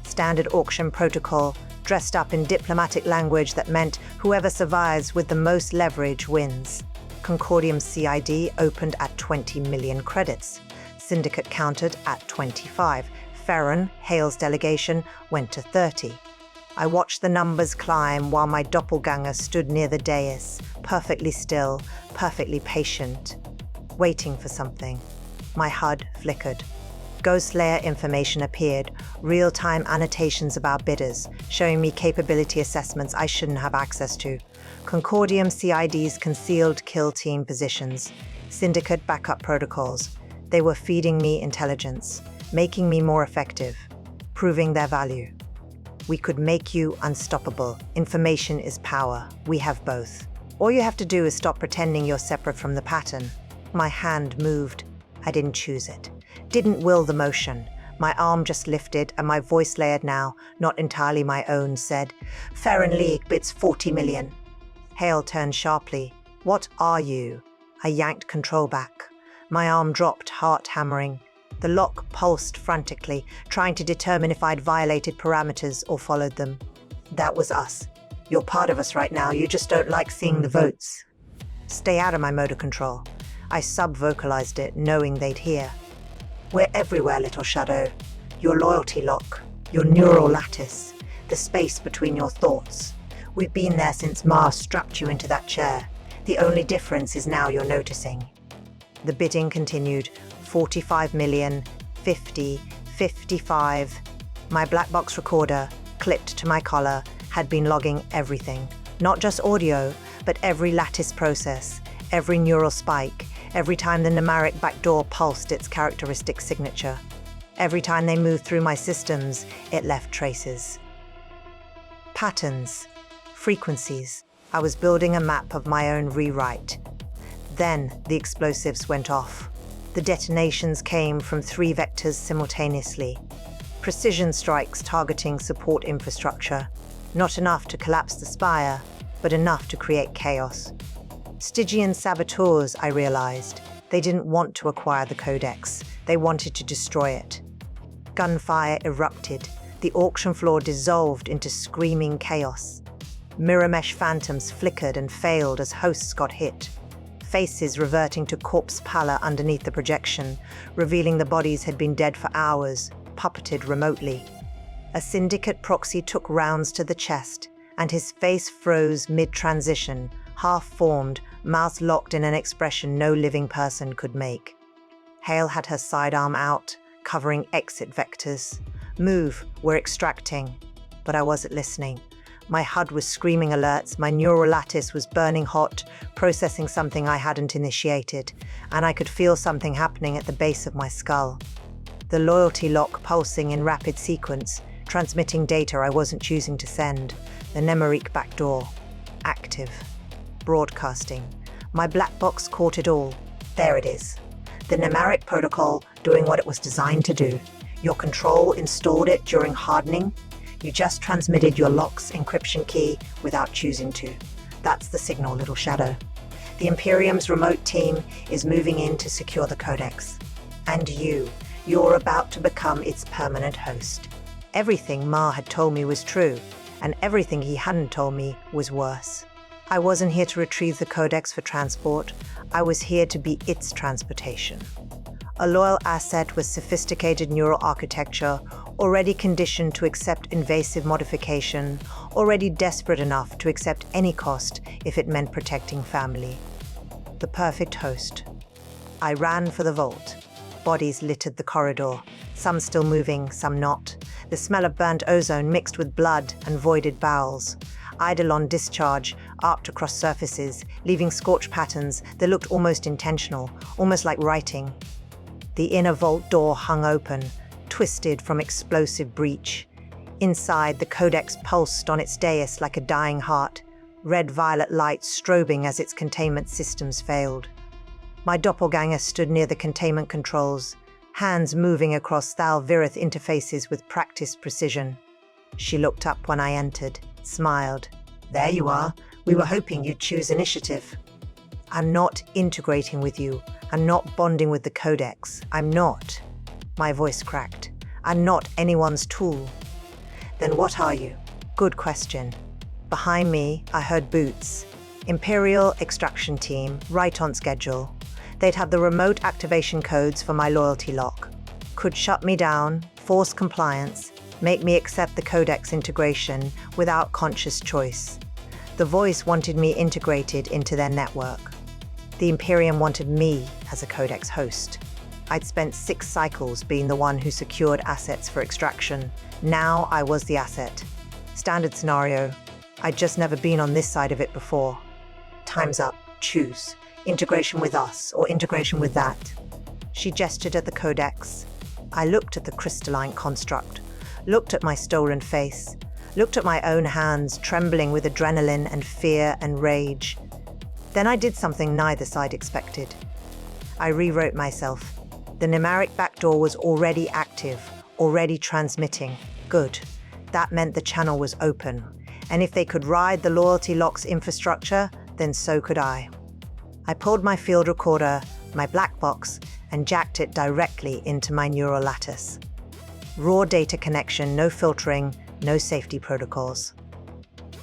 Standard auction protocol, dressed up in diplomatic language that meant whoever survives with the most leverage wins. Concordium's CID opened at 20 million credits. Syndicate countered at 25. Ferron, Hale's delegation, went to 30. I watched the numbers climb while my doppelganger stood near the dais, perfectly still, perfectly patient, waiting for something. My HUD flickered. Ghost layer information appeared, real-time annotations about bidders, showing me capability assessments I shouldn't have access to. Concordium CID's concealed kill team positions, syndicate backup protocols. They were feeding me intelligence, making me more effective, proving their value. We could make you unstoppable. Information is power. We have both. All you have to do is stop pretending you're separate from the pattern. My hand moved. I didn't choose it. Didn't will the motion. My arm just lifted, and my voice layered now, not entirely my own, said, Ferron League bids 40 million. Hale turned sharply. What are you? I yanked control back. My arm dropped, heart hammering. The lock pulsed frantically, trying to determine if I'd violated parameters or followed them. That was us. You're part of us right now, you just don't like seeing the votes. Stay out of my motor control. I sub-vocalized it, knowing they'd hear. We're everywhere, little shadow. Your loyalty lock, your neural lattice, the space between your thoughts. We've been there since Mars strapped you into that chair. The only difference is now you're noticing. The bidding continued. 45 million, 50, 55. My black box recorder, clipped to my collar, had been logging everything. Not just audio, but every lattice process, every neural spike, every time the numeric backdoor pulsed its characteristic signature. Every time they moved through my systems, it left traces. Patterns, frequencies. I was building a map of my own rewrite. Then the explosives went off. The detonations came from 3 vectors simultaneously. Precision strikes targeting support infrastructure. Not enough to collapse the spire, but enough to create chaos. Stygian saboteurs, I realized. They didn't want to acquire the Codex. They wanted to destroy it. Gunfire erupted. The auction floor dissolved into screaming chaos. Mirror mesh phantoms flickered and failed as hosts got hit. Faces reverting to corpse pallor underneath the projection, revealing the bodies had been dead for hours, puppeted remotely. A syndicate proxy took rounds to the chest, and his face froze mid-transition, half-formed, mouth locked in an expression no living person could make. Hale had her sidearm out, covering exit vectors. Move, we're extracting. But I wasn't listening. My HUD was screaming alerts, my neural lattice was burning hot, processing something I hadn't initiated, and I could feel something happening at the base of my skull. The loyalty lock pulsing in rapid sequence, transmitting data I wasn't choosing to send. The Tenebrica backdoor. Active. Broadcasting. My black box caught it all. There it is. The Tenebrica protocol doing what it was designed to do. Your control installed it during hardening. You just transmitted your lock's encryption key without choosing to. That's the signal, Little Shadow. The Imperium's remote team is moving in to secure the codex. And you're about to become its permanent host. Everything Ma had told me was true, and everything he hadn't told me was worse. I wasn't here to retrieve the codex for transport. I was here to be its transportation. A loyal asset with sophisticated neural architecture, already conditioned to accept invasive modification, already desperate enough to accept any cost if it meant protecting family. The perfect host. I ran for the vault. Bodies littered the corridor, some still moving, some not. The smell of burnt ozone mixed with blood and voided bowels. Eidolon discharge arced across surfaces, leaving scorch patterns that looked almost intentional, almost like writing. The inner vault door hung open, twisted from explosive breach. Inside, the codex pulsed on its dais like a dying heart, red-violet light strobing as its containment systems failed. My doppelganger stood near the containment controls, hands moving across Thal-Virith interfaces with practiced precision. She looked up when I entered, smiled. There you are. We were hoping you'd choose initiative. I'm not integrating with you. I'm not bonding with the codex. I'm not. My voice cracked. I'm not anyone's tool. Then what are you? Good question. Behind me, I heard boots. Imperial extraction team, right on schedule. They'd have the remote activation codes for my loyalty lock. Could shut me down, force compliance, make me accept the codex integration without conscious choice. The voice wanted me integrated into their network. The Imperium wanted me as a codex host. I'd spent 6 cycles being the one who secured assets for extraction. Now I was the asset. Standard scenario. I'd just never been on this side of it before. Time's up. Choose. Integration with us or integration with that. She gestured at the codex. I looked at the crystalline construct, looked at my stolen face, looked at my own hands trembling with adrenaline and fear and rage. Then I did something neither side expected. I rewrote myself. The Tenebrica backdoor was already active, already transmitting. Good. That meant the channel was open. And if they could ride the loyalty lock's infrastructure, then so could I. I pulled my field recorder, my black box, and jacked it directly into my neural lattice. Raw data connection, no filtering, no safety protocols.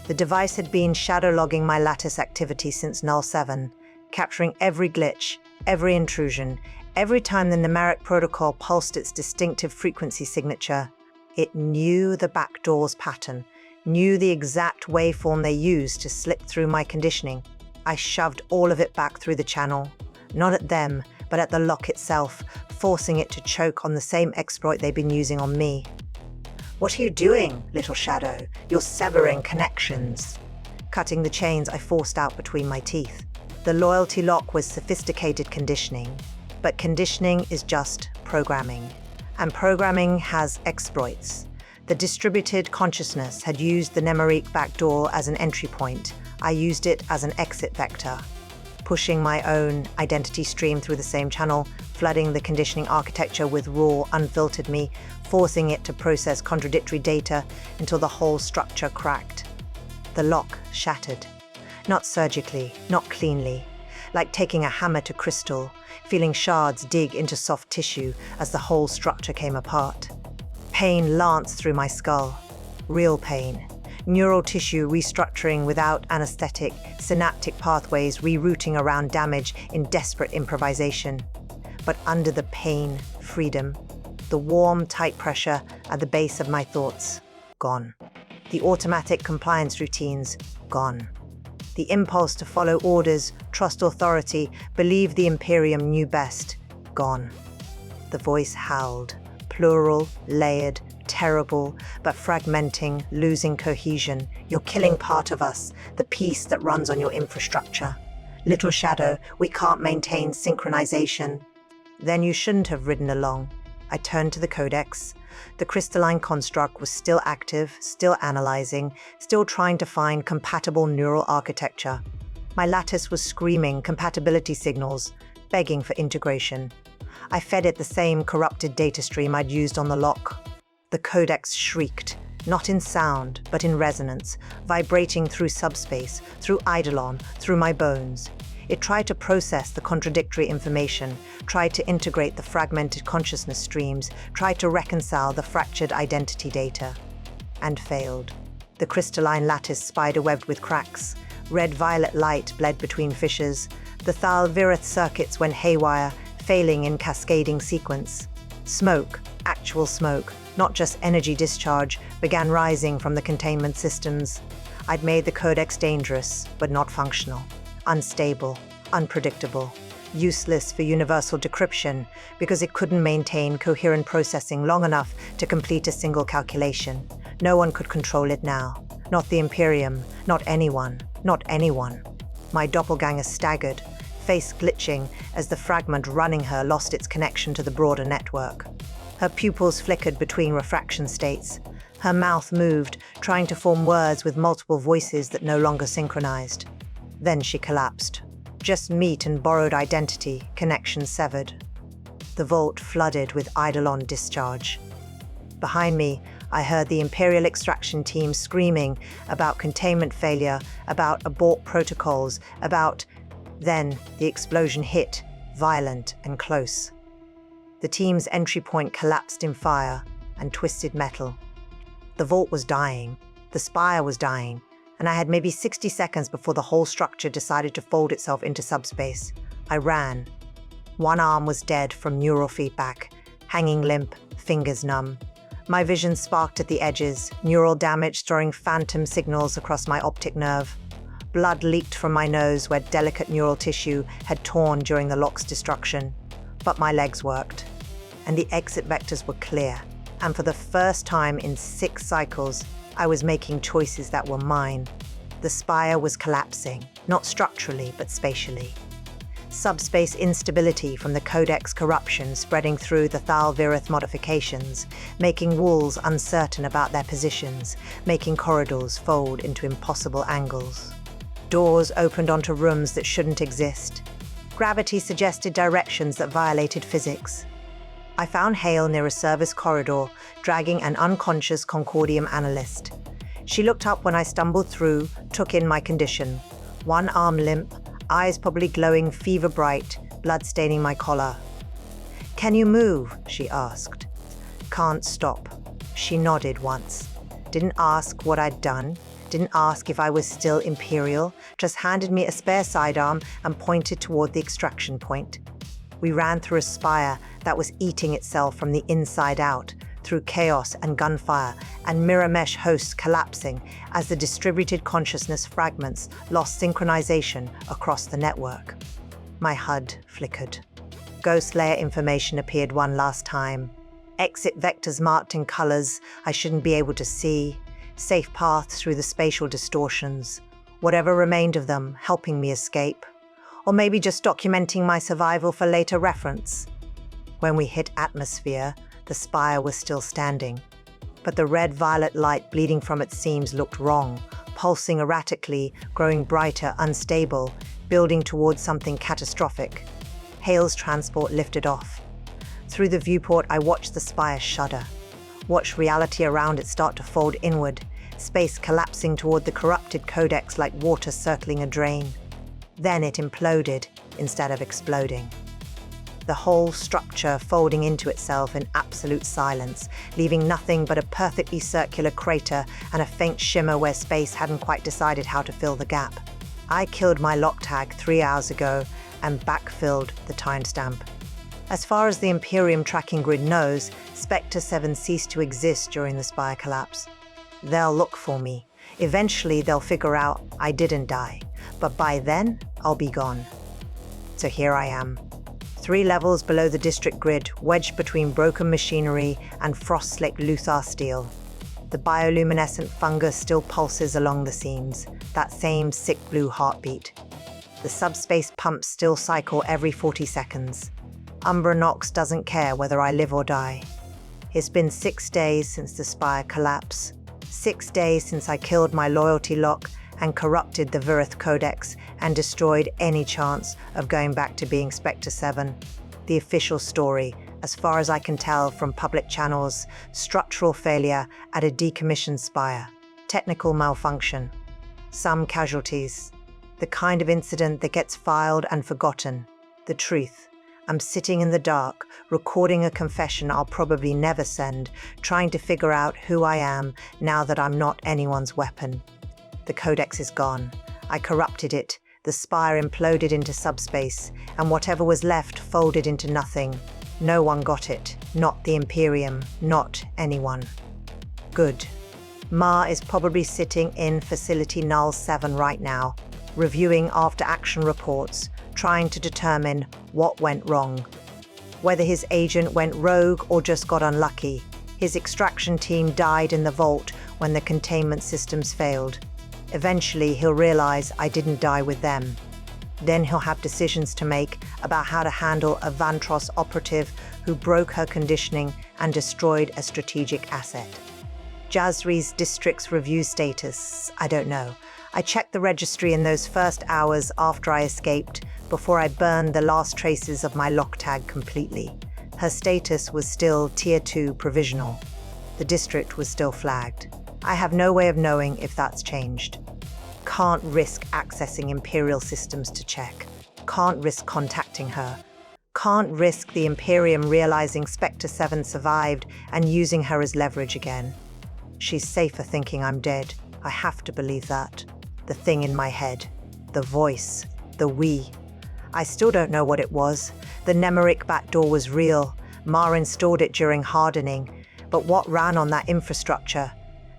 The device had been shadow logging my lattice activity since Null 7, capturing every glitch, every intrusion, every time the Tenebrica protocol pulsed its distinctive frequency signature. It knew the backdoor's pattern, knew the exact waveform they used to slip through my conditioning. I shoved all of it back through the channel, not at them, but at the lock itself, forcing it to choke on the same exploit they'd been using on me. What are you doing, Little Shadow? You're severing connections. Cutting the chains I forced out between my teeth. The loyalty lock was sophisticated conditioning, but conditioning is just programming. And programming has exploits. The distributed consciousness had used the Tenebrica backdoor as an entry point. I used it as an exit vector, pushing my own identity stream through the same channel, flooding the conditioning architecture with raw, unfiltered me, forcing it to process contradictory data until the whole structure cracked. The lock shattered. Not surgically, not cleanly, like taking a hammer to crystal, feeling shards dig into soft tissue as the whole structure came apart. Pain lanced through my skull. Real pain. Neural tissue restructuring without anesthetic, synaptic pathways rerouting around damage in desperate improvisation. But under the pain, freedom. The warm, tight pressure at the base of my thoughts, gone. The automatic compliance routines, gone. The impulse to follow orders, trust authority, believe the Imperium knew best, gone. The voice howled. Plural, layered, terrible, but fragmenting, losing cohesion. You're killing part of us, the piece that runs on your infrastructure. Little Shadow, we can't maintain synchronization. Then you shouldn't have ridden along. I turned to the codex. The crystalline construct was still active, still analyzing, still trying to find compatible neural architecture. My lattice was screaming compatibility signals, begging for integration. I fed it the same corrupted data stream I'd used on the lock. The codex shrieked, not in sound, but in resonance, vibrating through subspace, through eidolon, through my bones. It tried to process the contradictory information, tried to integrate the fragmented consciousness streams, tried to reconcile the fractured identity data, and failed. The crystalline lattice spiderwebbed with cracks. Red-violet light bled between fissures. The Thalvirith circuits went haywire, failing in cascading sequence. Smoke, actual smoke, not just energy discharge, began rising from the containment systems. I'd made the codex dangerous, but not functional. Unstable, unpredictable, useless for universal decryption because it couldn't maintain coherent processing long enough to complete a single calculation. No one could control it now. Not the Imperium, not anyone, not anyone. My doppelganger staggered, face glitching as the fragment running her lost its connection to the broader network. Her pupils flickered between refraction states. Her mouth moved, trying to form words with multiple voices that no longer synchronized. Then she collapsed. Just meat and borrowed identity, connection severed. The vault flooded with eidolon discharge. Behind me, I heard the Imperial extraction team screaming about containment failure, about abort protocols, about... Then the explosion hit, violent and close. The team's entry point collapsed in fire and twisted metal. The vault was dying, the spire was dying, and I had maybe 60 seconds before the whole structure decided to fold itself into subspace. I ran. One arm was dead from neural feedback, hanging limp, fingers numb. My vision sparked at the edges, neural damage throwing phantom signals across my optic nerve. Blood leaked from my nose where delicate neural tissue had torn during the lock's destruction. But my legs worked, and the exit vectors were clear. And for the first time in 6 cycles, I was making choices that were mine. The spire was collapsing, not structurally, but spatially. Subspace instability from the codex corruption spreading through the Thalvirith modifications, making walls uncertain about their positions, making corridors fold into impossible angles. Doors opened onto rooms that shouldn't exist. Gravity suggested directions that violated physics. I found Hale near a service corridor, dragging an unconscious Concordium analyst. She looked up when I stumbled through, took in my condition. One arm limp, eyes probably glowing fever bright, blood staining my collar. "Can you move?" she asked. "Can't stop." She nodded once. Didn't ask what I'd done. Didn't ask if I was still Imperial, just handed me a spare sidearm and pointed toward the extraction point. We ran through a spire that was eating itself from the inside out, through chaos and gunfire and mirror mesh hosts collapsing as the distributed consciousness fragments lost synchronization across the network. My HUD flickered. Ghost layer information appeared one last time. Exit vectors marked in colors I shouldn't be able to see. Safe paths through the spatial distortions. Whatever remained of them helping me escape. Or maybe just documenting my survival for later reference. When we hit atmosphere, the spire was still standing. But the red-violet light bleeding from its seams looked wrong, pulsing erratically, growing brighter, unstable, building towards something catastrophic. Hale's transport lifted off. Through the viewport, I watched the spire shudder. Watched reality around it start to fold inward, space collapsing toward the corrupted codex like water circling a drain. Then it imploded instead of exploding. The whole structure folding into itself in absolute silence, leaving nothing but a perfectly circular crater and a faint shimmer where space hadn't quite decided how to fill the gap. I killed my lock tag 3 hours ago and backfilled the timestamp. As far as the Imperium tracking grid knows, Spectre 7 ceased to exist during the spire collapse. They'll look for me. Eventually they'll figure out I didn't die, but by then I'll be gone. So here I am. 3 levels below the district grid, wedged between broken machinery and frost-slick Luthor steel. The bioluminescent fungus still pulses along the seams, that same sick blue heartbeat. The subspace pumps still cycle every 40 seconds. Umber Knox doesn't care whether I live or die. It's been 6 days since the spire collapse, 6 days since I killed my loyalty lock and corrupted the Virith Codex and destroyed any chance of going back to being Spectre 7. The official story, as far as I can tell from public channels: structural failure at a decommissioned spire, technical malfunction, some casualties, the kind of incident that gets filed and forgotten. The truth: I'm sitting in the dark, recording a confession I'll probably never send, trying to figure out who I am now that I'm not anyone's weapon. The Codex is gone. I corrupted it. The spire imploded into subspace, and whatever was left folded into nothing. No one got it. Not the Imperium. Not anyone. Good. Ma is probably sitting in Facility Null 7 right now, reviewing after-action reports, trying to determine what went wrong. Whether his agent went rogue or just got unlucky. His extraction team died in the vault when the containment systems failed. Eventually, he'll realize I didn't die with them. Then he'll have decisions to make about how to handle a Vantros operative who broke her conditioning and destroyed a strategic asset. Jazri's district's review status, I don't know. I checked the registry in those first hours after I escaped, before I burned the last traces of my lock tag completely. Her status was still Tier 2 provisional. The district was still flagged. I have no way of knowing if that's changed. Can't risk accessing Imperial systems to check. Can't risk contacting her. Can't risk the Imperium realizing Spectre 7 survived and using her as leverage again. She's safer thinking I'm dead. I have to believe that. The thing in my head. The voice. The we. I still don't know what it was. The Nemeric backdoor was real. Ma installed it during hardening. But what ran on that infrastructure?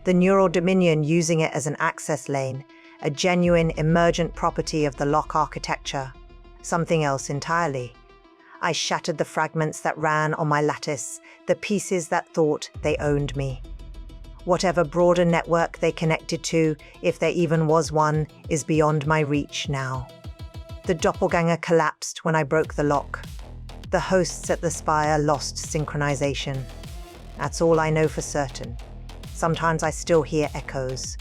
The Neural Dominion using it as an access lane, a genuine emergent property of the lock architecture. Something else entirely. I shattered the fragments that ran on my lattice, the pieces that thought they owned me. Whatever broader network they connected to, if there even was one, is beyond my reach now. The doppelganger collapsed when I broke the lock. The hosts at the spire lost synchronization. That's all I know for certain. Sometimes I still hear echoes.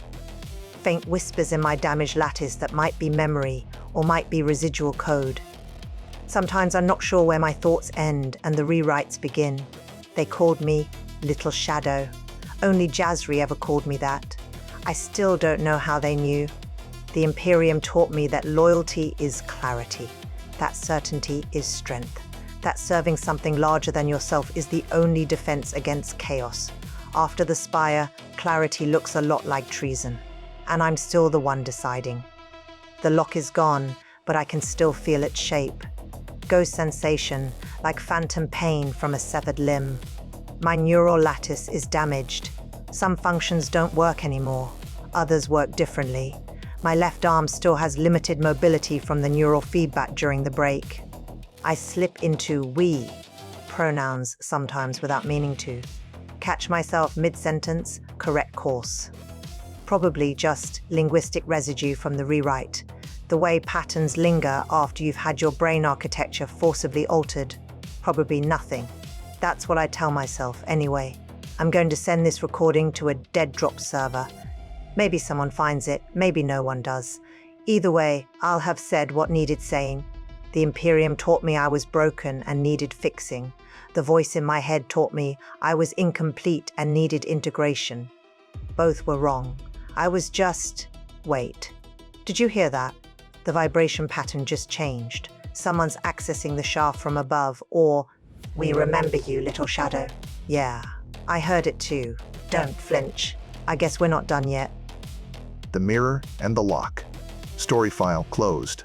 Faint whispers in my damaged lattice that might be memory or might be residual code. Sometimes I'm not sure where my thoughts end and the rewrites begin. They called me Little Shadow. Only Jazri ever called me that. I still don't know how they knew. The Imperium taught me that loyalty is clarity, that certainty is strength, that serving something larger than yourself is the only defense against chaos. After the spire, clarity looks a lot like treason, and I'm still the one deciding. The lock is gone, but I can still feel its shape. Ghost sensation, like phantom pain from a severed limb. My neural lattice is damaged. Some functions don't work anymore. Others work differently. My left arm still has limited mobility from the neural feedback during the break. I slip into we pronouns sometimes without meaning to. Catch myself mid-sentence, correct course. Probably just linguistic residue from the rewrite. The way patterns linger after you've had your brain architecture forcibly altered. Probably nothing. That's what I tell myself anyway. I'm going to send this recording to a dead drop server. Maybe someone finds it, maybe no one does. Either way, I'll have said what needed saying. The Imperium taught me I was broken and needed fixing. The voice in my head taught me I was incomplete and needed integration. Both were wrong. I was just... Wait. Did you hear that? The vibration pattern just changed. Someone's accessing the shaft from above, or... We remember you, Little Shadow. Yeah, I heard it too. Don't flinch. I guess we're not done yet. The Mirror and the Lock. Story file closed.